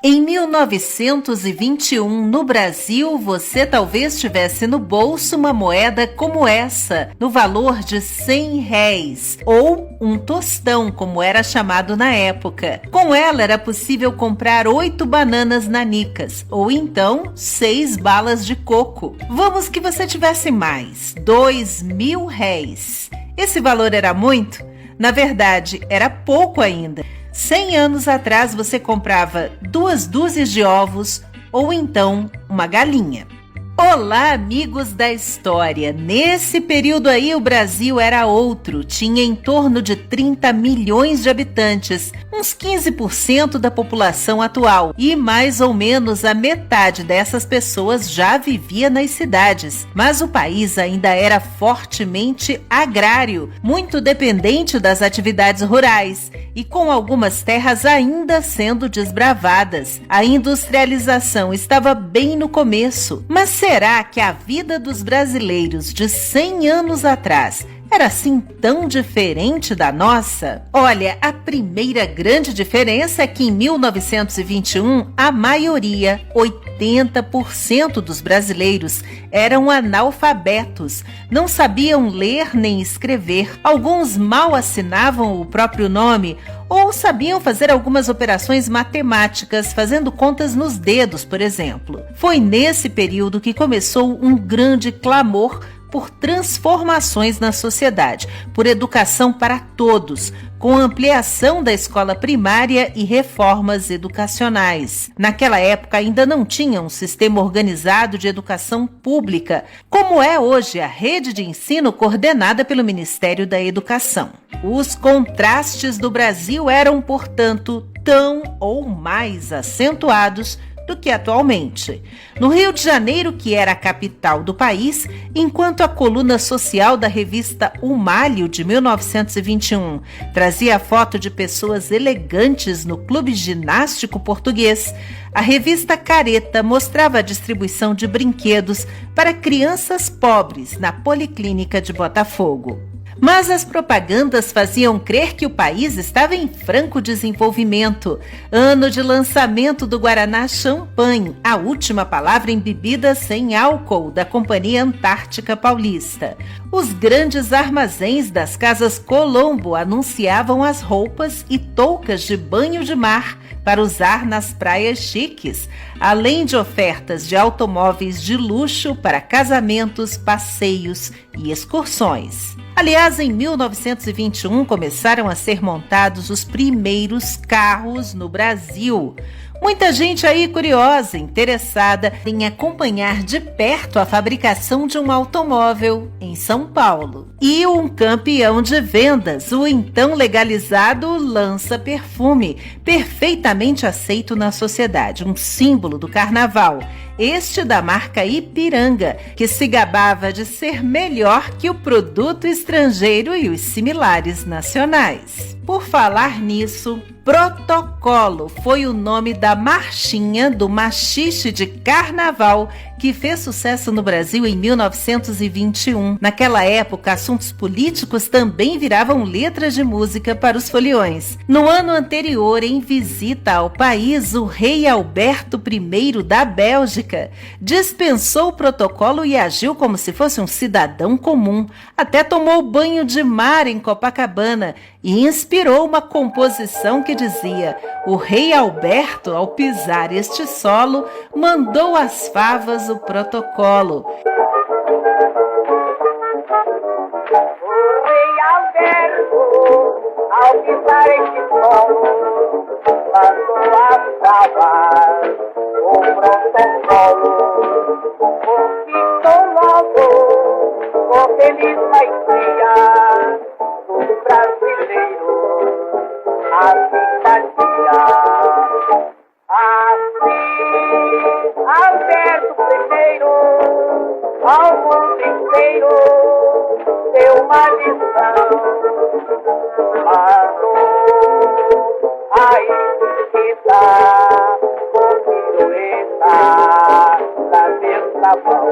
Em 1921, no Brasil, você talvez tivesse no bolso uma moeda como essa, no valor de R$100, ou um tostão, como era chamado na época. Com ela era possível comprar 8 bananas nanicas, ou então 6 balas de coco. Vamos que você tivesse mais, R$2.000. Esse valor era muito? Na verdade, era pouco ainda. 100 anos atrás você comprava 2 dúzias de ovos ou então uma galinha. Olá, amigos da história! Nesse período aí o Brasil era outro, tinha em torno de 30 milhões de habitantes, uns 15% da população atual, e mais ou menos a metade dessas pessoas já vivia nas cidades. Mas o país ainda era fortemente agrário, muito dependente das atividades rurais, e com algumas terras ainda sendo desbravadas. A industrialização estava bem no começo, mas será que a vida dos brasileiros de 100 anos atrás era assim tão diferente da nossa? Olha, a primeira grande diferença é que em 1921 a maioria, 80% dos brasileiros, eram analfabetos, não sabiam ler nem escrever, alguns mal assinavam o próprio nome ou sabiam fazer algumas operações matemáticas, fazendo contas nos dedos, por exemplo. Foi nesse período que começou um grande clamor por transformações na sociedade, por educação para todos, com ampliação da escola primária e reformas educacionais. Naquela época ainda não tinha um sistema organizado de educação pública, como é hoje a rede de ensino coordenada pelo Ministério da Educação. Os contrastes do Brasil eram, portanto, tão ou mais acentuados do que atualmente. No Rio de Janeiro, que era a capital do país, enquanto a coluna social da revista O Malho, de 1921, trazia a foto de pessoas elegantes no clube ginástico português, a revista Careta mostrava a distribuição de brinquedos para crianças pobres na Policlínica de Botafogo. Mas as propagandas faziam crer que o país estava em franco desenvolvimento. Ano de lançamento do Guaraná Champanhe, a última palavra em bebida sem álcool da Companhia Antártica Paulista. Os grandes armazéns das Casas Colombo anunciavam as roupas e toucas de banho de mar para usar nas praias chiques, além de ofertas de automóveis de luxo para casamentos, passeios e excursões. Aliás, em 1921 começaram a ser montados os primeiros carros no Brasil. Muita gente aí curiosa, interessada em acompanhar de perto a fabricação de um automóvel em São Paulo. E um campeão de vendas, o então legalizado lança-perfume, perfeitamente aceito na sociedade, um símbolo do carnaval. Este da marca Ipiranga, que se gabava de ser melhor que o produto estrangeiro e os similares nacionais. Por falar nisso, Protocolo foi o nome da marchinha do maxixe de carnaval que fez sucesso no Brasil em 1921. Naquela época, assuntos políticos também viravam letras de música para os foliões. No ano anterior, em visita ao país, o rei Alberto I da Bélgica dispensou o protocolo e agiu como se fosse um cidadão comum. Até tomou banho de mar em Copacabana e inspirou uma composição que dizia: o rei Alberto, ao pisar este solo, mandou às favas o protocolo. O rei Alberto, ao pisar este solo, mandou às favas o protocolo. O ficou logo, o feliz alegria dos brasileiros, a simpatia. Assim, Alberto I, ao mundo inteiro, deu uma lição, mandou a esquerda com pirueta pra ver sabão.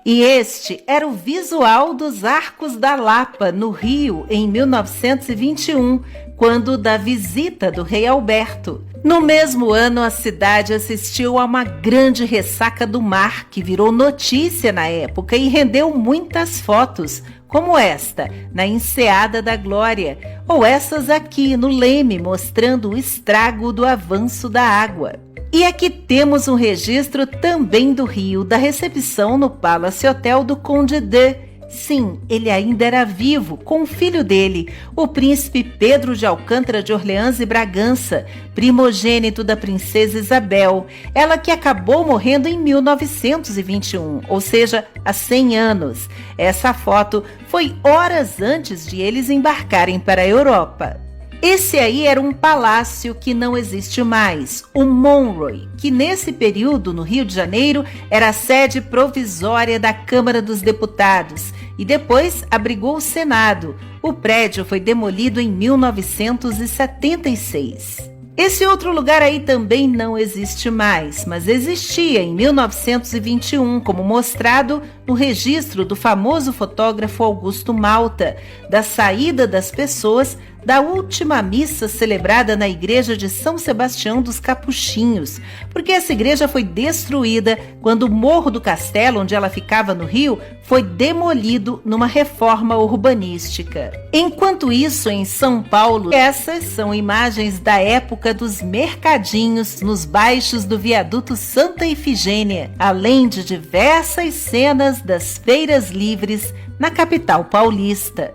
E este era o visual dos Arcos da Lapa, no Rio, em 1921, quando da visita do rei Alberto. No mesmo ano, a cidade assistiu a uma grande ressaca do mar, que virou notícia na época e rendeu muitas fotos, como esta, na Enseada da Glória, ou essas aqui no Leme, mostrando o estrago do avanço da água. E aqui temos um registro também do Rio, da recepção no Palace Hotel do Conde de... Sim, ele ainda era vivo, com o filho dele, o príncipe Pedro de Alcântara de Orleans e Bragança, primogênito da princesa Isabel, ela que acabou morrendo em 1921, ou seja, há 100 anos. Essa foto foi horas antes de eles embarcarem para a Europa. Esse aí era um palácio que não existe mais, o Monroe, que nesse período, no Rio de Janeiro, era a sede provisória da Câmara dos Deputados e depois abrigou o Senado. O prédio foi demolido em 1976. Esse outro lugar aí também não existe mais, mas existia em 1921, como mostrado no registro do famoso fotógrafo Augusto Malta, da saída das pessoas da última missa celebrada na igreja de São Sebastião dos Capuchinhos, porque essa igreja foi destruída quando o Morro do Castelo, onde ela ficava no Rio, foi demolido numa reforma urbanística. Enquanto isso, em São Paulo, essas são imagens da época dos mercadinhos nos baixos do viaduto Santa Ifigênia, além de diversas cenas das feiras livres na capital paulista.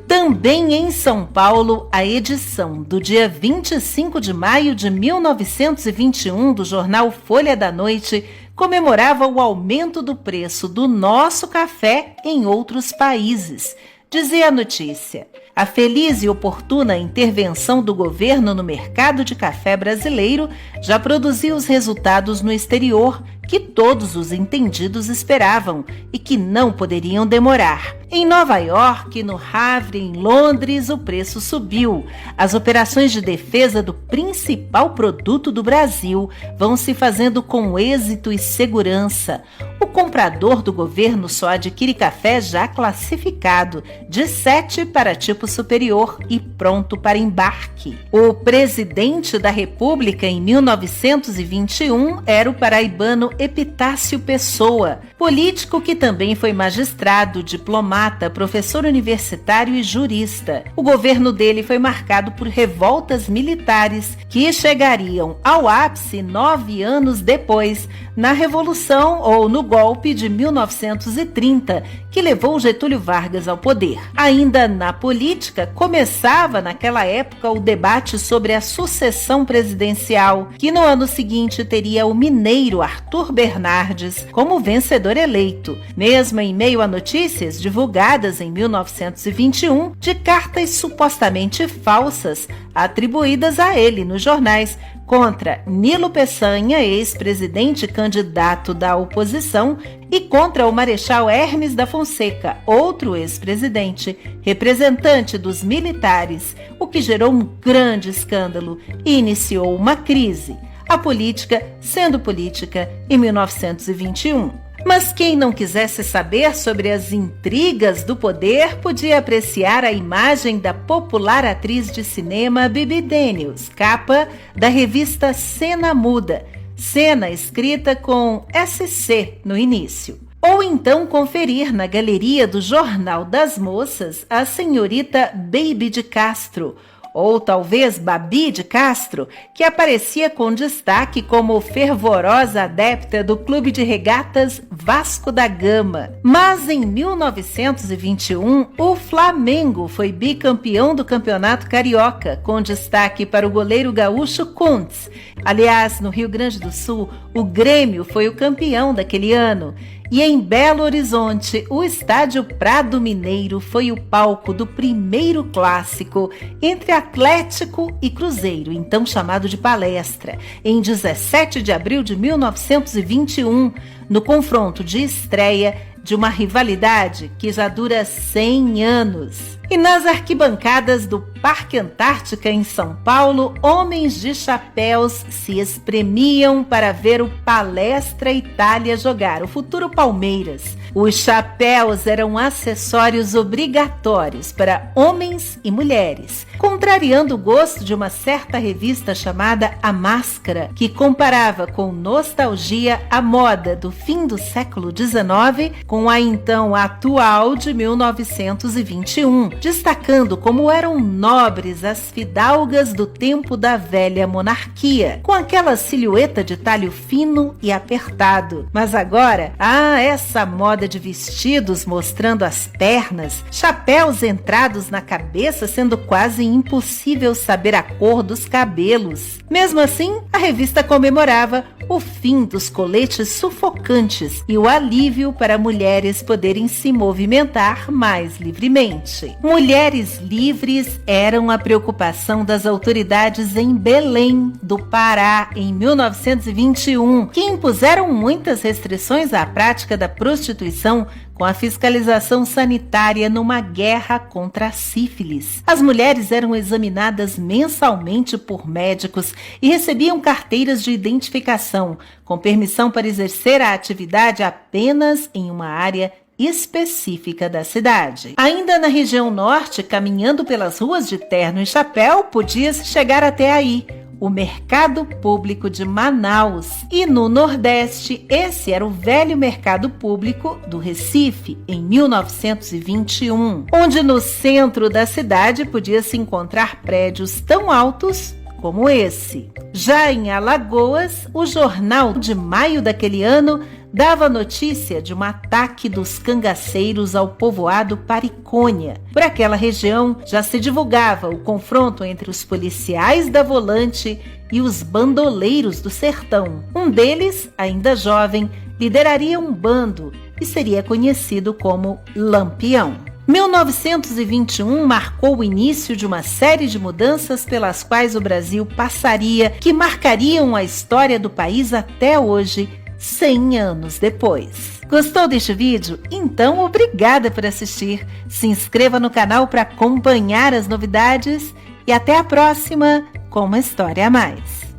Também em São Paulo, a edição do dia 25 de maio de 1921 do jornal Folha da Noite comemorava o aumento do preço do nosso café em outros países. Dizia a notícia: a feliz e oportuna intervenção do governo no mercado de café brasileiro já produziu os resultados no exterior que todos os entendidos esperavam e que não poderiam demorar. Em Nova York, no Havre, em Londres, o preço subiu. As operações de defesa do principal produto do Brasil vão se fazendo com êxito e segurança. O comprador do governo só adquire café já classificado, de 7 para tipo superior e pronto para embarque. O presidente da República em 1921 era o paraibano Epitácio Pessoa, político que também foi magistrado, diplomata, professor universitário e jurista. O governo dele foi marcado por revoltas militares que chegariam ao ápice 9 anos depois, na Revolução ou no golpe de 1930, que levou Getúlio Vargas ao poder. Ainda na política, começava naquela época o debate sobre a sucessão presidencial, que no ano seguinte teria o mineiro Arthur Bernardes como vencedor eleito, mesmo em meio a notícias divulgadas em 1921 de cartas supostamente falsas atribuídas a ele nos jornais contra Nilo Peçanha, ex-presidente candidato da oposição, e contra o Marechal Hermes da Fonseca, outro ex-presidente, representante dos militares, o que gerou um grande escândalo e iniciou uma crise. A política sendo política em 1921. Mas quem não quisesse saber sobre as intrigas do poder podia apreciar a imagem da popular atriz de cinema Bibi Daniels, capa da revista Cena Muda, cena escrita com SC no início. Ou então conferir na galeria do Jornal das Moças a senhorita Baby de Castro, ou talvez Babi de Castro, que aparecia com destaque como fervorosa adepta do Clube de Regatas Vasco da Gama. Mas em 1921, o Flamengo foi bicampeão do Campeonato Carioca, com destaque para o goleiro gaúcho Kuntz. Aliás, no Rio Grande do Sul, o Grêmio foi o campeão daquele ano. E em Belo Horizonte, o estádio Prado Mineiro foi o palco do primeiro clássico entre Atlético e Cruzeiro, então chamado de Palestra, em 17 de abril de 1921, no confronto de estreia de uma rivalidade que já dura 100 anos. E nas arquibancadas do Parque Antártica, em São Paulo, homens de chapéus se espremiam para ver o Palestra Itália jogar, o futuro Palmeiras. Os chapéus eram acessórios obrigatórios para homens e mulheres, contrariando o gosto de uma certa revista chamada A Máscara, que comparava com nostalgia a moda do fim do século XIX com a então atual de 1921, destacando como eram nobres as fidalgas do tempo da velha monarquia, com aquela silhueta de talho fino e apertado. Mas agora, essa moda de vestidos mostrando as pernas, chapéus entrados na cabeça, sendo quase impossível saber a cor dos cabelos. Mesmo assim, a revista comemorava o fim dos coletes sufocantes e o alívio para mulheres poderem se movimentar mais livremente. Mulheres livres eram a preocupação das autoridades em Belém do Pará em 1921, que impuseram muitas restrições à prática da prostituição com a fiscalização sanitária numa guerra contra a sífilis. As mulheres eram examinadas mensalmente por médicos e recebiam carteiras de identificação, com permissão para exercer a atividade apenas em uma área específica da cidade. Ainda na região norte, caminhando pelas ruas de terno e chapéu, podia-se chegar até aí, o Mercado Público de Manaus. E no Nordeste, esse era o velho Mercado Público do Recife, em 1921, onde no centro da cidade podia-se encontrar prédios tão altos como esse. Já em Alagoas, o jornal de maio daquele ano dava notícia de um ataque dos cangaceiros ao povoado Paricônia. Por aquela região já se divulgava o confronto entre os policiais da Volante e os bandoleiros do sertão. Um deles, ainda jovem, lideraria um bando e seria conhecido como Lampião. 1921 marcou o início de uma série de mudanças pelas quais o Brasil passaria, que marcariam a história do país até hoje, 100 anos depois. Gostou deste vídeo? Então, obrigada por assistir. Se inscreva no canal para acompanhar as novidades e até a próxima com uma história a mais.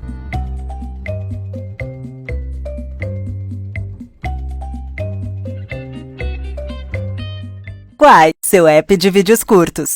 Quai, seu app de vídeos curtos.